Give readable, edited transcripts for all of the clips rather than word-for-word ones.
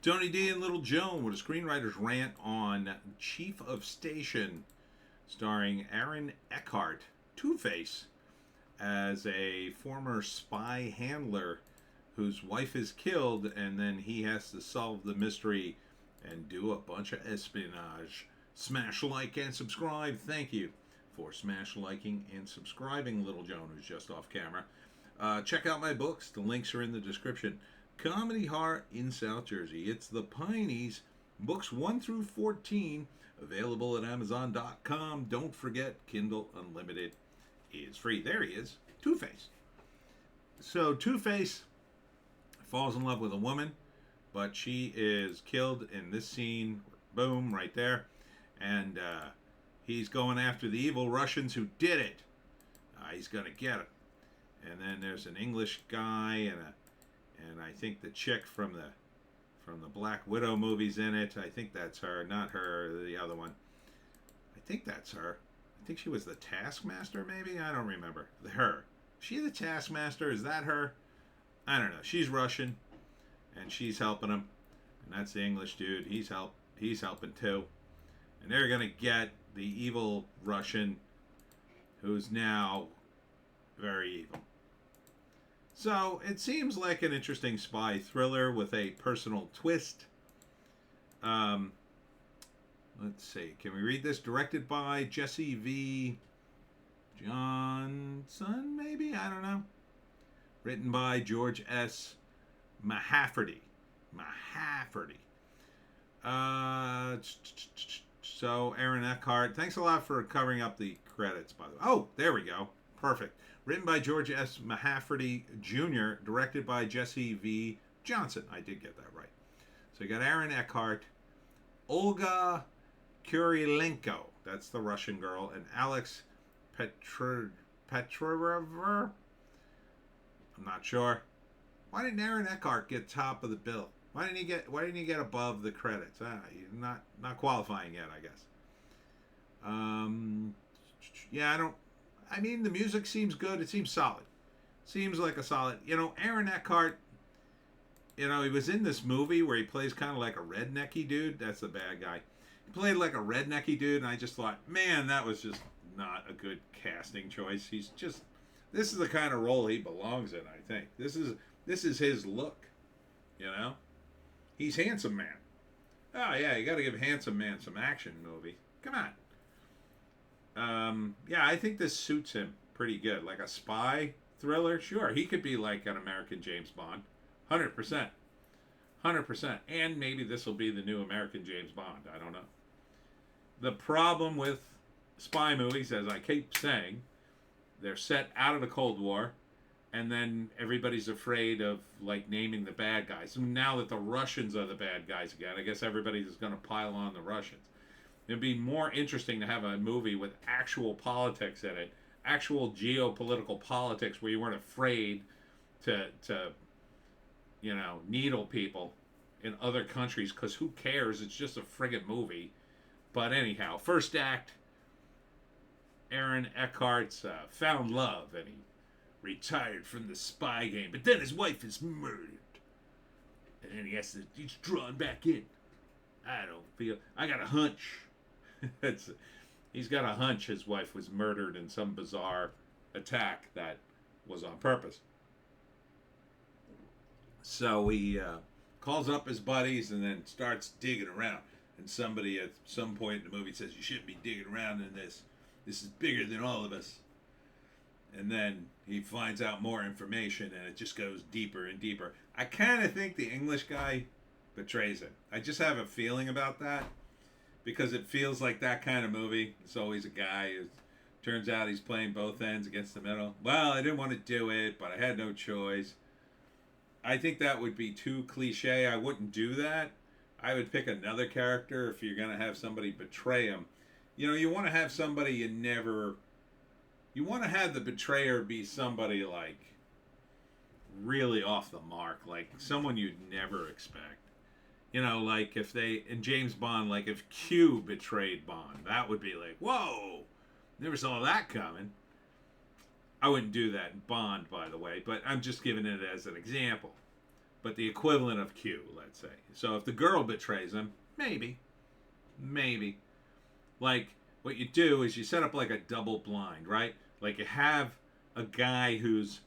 Tony D and Little Joan with a screenwriter's rant on Chief of Station, starring Aaron Eckhart, Two-Face, as a former spy handler whose wife is killed, and then he has to solve the mystery and do a bunch of espionage. Smash like and subscribe. Thank you for smash liking and subscribing, Little Joan, who's just off camera. Check out my books. The links are in the description. Comedy Heart in South Jersey. It's the Pineys, books 1 through 14, available at Amazon.com. Don't forget, Kindle Unlimited is free. There he is, Two-Face. So Two-Face falls in love with a woman, but she is killed in this scene. Boom, right there. And he's going after the evil Russians who did it. He's going to get it. And then there's an English guy and I think the chick from the Black Widow movies in it. I think that's her, not her, the other one. I think that's her. I think she was the Taskmaster, maybe? I don't remember. Her. Is she the Taskmaster? Is that her? I don't know. She's Russian, and she's helping him. And that's the English dude. He's helping too. And they're going to get the evil Russian who's now very evil. So it seems like an interesting spy thriller with a personal twist. Let's see. Can we read this? Directed by Jesse V. Johnson, maybe? I don't know. Written by George S. Mahafferty. So Aaron Eckhart. Thanks a lot for covering up the credits, by the way. Oh, there we go. Perfect. Written by George S. Mahafferty Jr., directed by Jesse V. Johnson. I did get that right. So you got Aaron Eckhart, Olga Kurilenko, that's the Russian girl, and Alex Petrover. I'm not sure. Why didn't Aaron Eckhart get top of the bill? Why didn't he get above the credits? He's not qualifying yet, I guess. I mean, the music seems good. It seems solid. Seems like a solid... Aaron Eckhart, he was in this movie where he plays kind of like a rednecky dude. That's the bad guy. He played like a rednecky dude, and I just thought, man, that was just not a good casting choice. This is the kind of role he belongs in, I think. This is his look, He's handsome man. Oh, yeah, you got to give handsome man some action movie. Come on. I think this suits him pretty good. Like a spy thriller, sure. He could be like an American James Bond. 100%. 100%. And maybe this will be the new American James Bond. I don't know. The problem with spy movies, as I keep saying, they're set out of the Cold War, and then everybody's afraid of, naming the bad guys. And now that the Russians are the bad guys again, I guess everybody's going to pile on the Russians. It'd be more interesting to have a movie with actual politics in it, actual geopolitical politics, where you weren't afraid to needle people in other countries, because who cares? It's just a friggin' movie. But anyhow, first act, Aaron Eckhart's found love, and he retired from the spy game, but then his wife is murdered, and then he's drawn back in. I got a hunch. He's got a hunch his wife was murdered in some bizarre attack that was on purpose. So he calls up his buddies and then starts digging around. And somebody at some point in the movie says, "You shouldn't be digging around in this. This is bigger than all of us." And then he finds out more information, and it just goes deeper and deeper. I kind of think the English guy betrays him. I just have a feeling about that, because it feels like that kind of movie. It's always a guy who turns out he's playing both ends against the middle. Well, I didn't want to do it, but I had no choice. I think that would be too cliche. I wouldn't do that. I would pick another character if you're going to have somebody betray him. You want to have somebody you want to have the betrayer be somebody like really off the mark, like someone you'd never expect. Like if in James Bond, like if Q betrayed Bond, that would be like, whoa, never saw that coming. I wouldn't do that in Bond, by the way, but I'm just giving it as an example. but the equivalent of Q, let's say. So if the girl betrays him, maybe. Like, what you do is you set up like a double blind, right? Like, you have a guy who's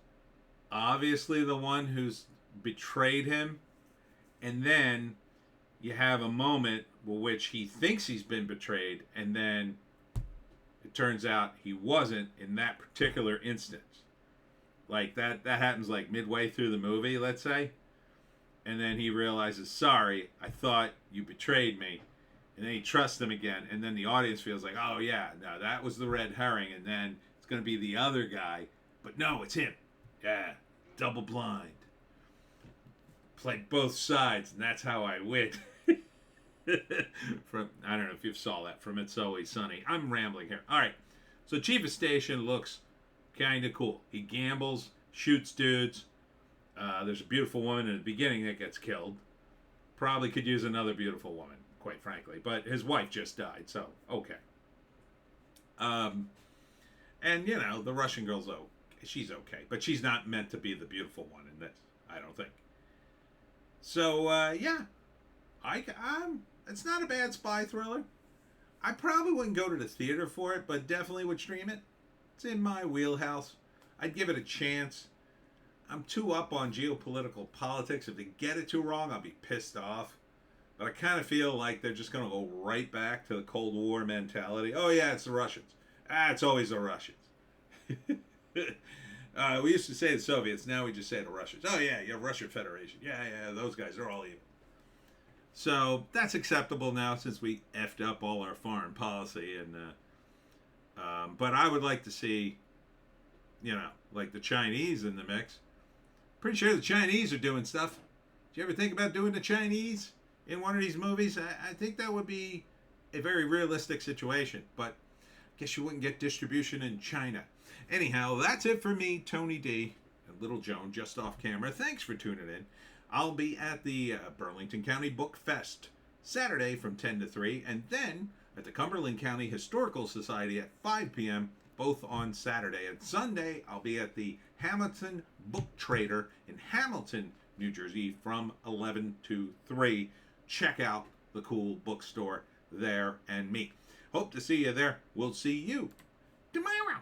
obviously the one who's betrayed him, and then you have a moment which he thinks he's been betrayed, and then it turns out he wasn't in that particular instance. Like, that happens like midway through the movie, let's say. And then he realizes, sorry, I thought you betrayed me. And then he trusts him again. And then the audience feels like, oh, yeah, no, that was the red herring. And then it's going to be the other guy. But no, it's him. Yeah, double blind. Played both sides, and that's how I win. I don't know if you saw that from It's Always Sunny. I'm rambling here. All right. So Chief of Station looks kind of cool. He gambles, shoots dudes. There's a beautiful woman in the beginning that gets killed. Probably could use another beautiful woman, quite frankly. But his wife just died, so okay. And, you know, the Russian girl's okay. She's okay. But she's not meant to be the beautiful one in this, I don't think. So, yeah. It's not a bad spy thriller. I probably wouldn't go to the theater for it, but definitely would stream it. It's in my wheelhouse. I'd give it a chance. I'm too up on geopolitical politics. If they get it too wrong, I'll be pissed off. But I kind of feel like they're just going to go right back to the Cold War mentality. Oh, yeah, it's the Russians. It's always the Russians. We used to say the Soviets. Now we just say the Russians. Oh, yeah, Russian Federation. Yeah, those guys are all evil. So that's acceptable now since we effed up all our foreign policy. But I would like to see, you know, like the Chinese in the mix. Pretty sure the Chinese are doing stuff. Did you ever think about doing the Chinese in one of these movies? I think that would be a very realistic situation. But I guess you wouldn't get distribution in China. Anyhow, that's it for me, Tony D. and Little Joan, just off camera. Thanks for tuning in. I'll be at the Burlington County Book Fest Saturday from 10 to 3, and then at the Cumberland County Historical Society at 5 p.m., both on Saturday. And Sunday, I'll be at the Hamilton Book Trader in Hamilton, New Jersey from 11 to 3. Check out the cool bookstore there and me. Hope to see you there. We'll see you tomorrow.